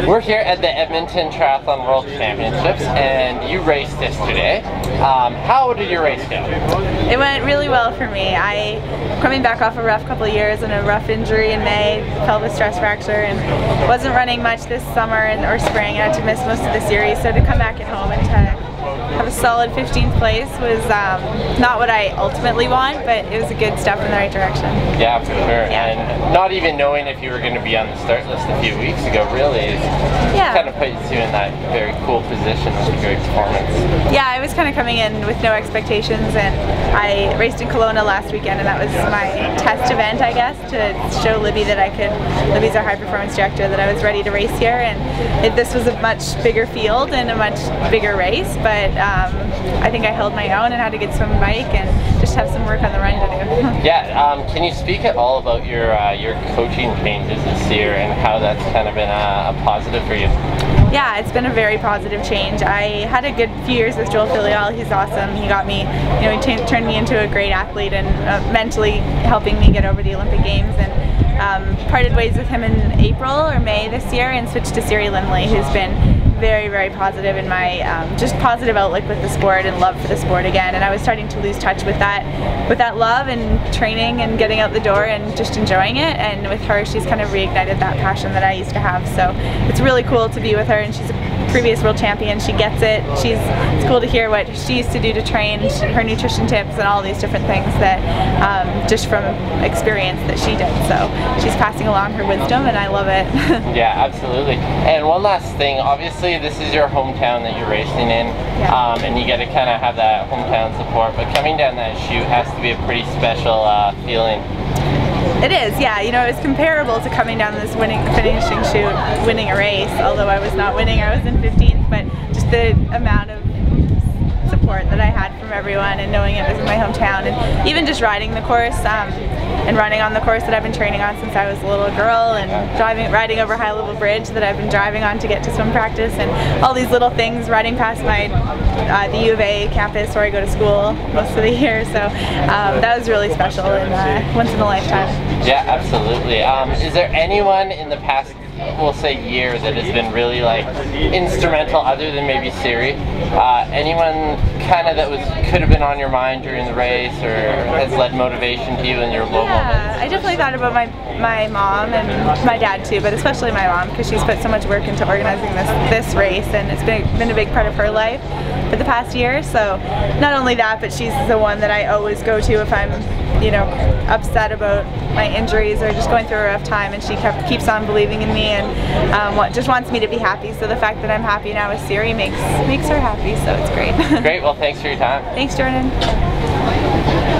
We're here at the Edmonton Triathlon World Championships, and you raced yesterday. How did your race go? It went really well for me. Coming back off a rough couple of years and a rough injury in May, pelvis stress fracture, and wasn't running much this summer or spring. I had to miss most of the series, so to come back at home and to have a solid 15th place was not what I ultimately want, but it was a good step in the right direction. Yeah, for sure. Yeah. And not even knowing if you were going to be on the start list a few weeks ago really kind of puts you in that very cool position with a great performance. Yeah, I was kind of coming in with no expectations, and I raced in Kelowna last weekend, and that was my test event, I guess, to show Libby that Libby's our high performance director, that I was ready to race here, and this was a much bigger field and a much bigger race, but I think I held my own and had a good swim and bike and just have some work on the run to do. Yeah, can you speak at all about your coaching changes this year and how that's kind of been a positive for you? Yeah, it's been a very positive change. I had a good few years with Joel Filial. He's awesome. He got me, he turned me into a great athlete and mentally helping me get over the Olympic Games. And parted ways with him in April or May this year and switched to Siri Lindley, who's been very, very positive in my just positive outlook with the sport and love for the sport again. And I was starting to lose touch with that love and training and getting out the door and just enjoying it. And with her, she's kind of reignited that passion that I used to have. So it's really cool to be with her, and she's a previous world champion. She gets it. It's cool to hear what she used to do to train, her nutrition tips and all these different things that just from experience that she did. So she's passing along her wisdom, and I love it. Yeah, absolutely. And one last thing, obviously this is your hometown that you're racing in, and you get to kind of have that hometown support, but coming down that chute has to be a pretty special feeling. It is, yeah. It was comparable to coming down this finishing chute, winning a race, although I was not winning, I was in 15th, but just the amount of support that I had from everyone and knowing it was in my hometown, and even just riding the course and running on the course that I've been training on since I was a little girl, and riding over High Level Bridge that I've been driving on to get to swim practice, and all these little things, riding past the U of A campus where I go to school most of the year. So that was really special and once in a lifetime. Yeah, absolutely. Is there anyone in the past, we'll say, year that has been really instrumental, other than maybe Siri? Anyone kind of that could have been on your mind during the race or has led motivation to you in your low moments? I definitely thought about my mom and my dad too, but especially my mom, because she's put so much work into organizing this race, and it's been a big part of her life for the past year. So not only that, but she's the one that I always go to if I'm upset about my injuries or just going through a rough time, and she keeps on believing in me and just wants me to be happy. So the fact that I'm happy now with Siri makes her happy, so it's great. Great, well thanks for your time. Thanks, Jordan.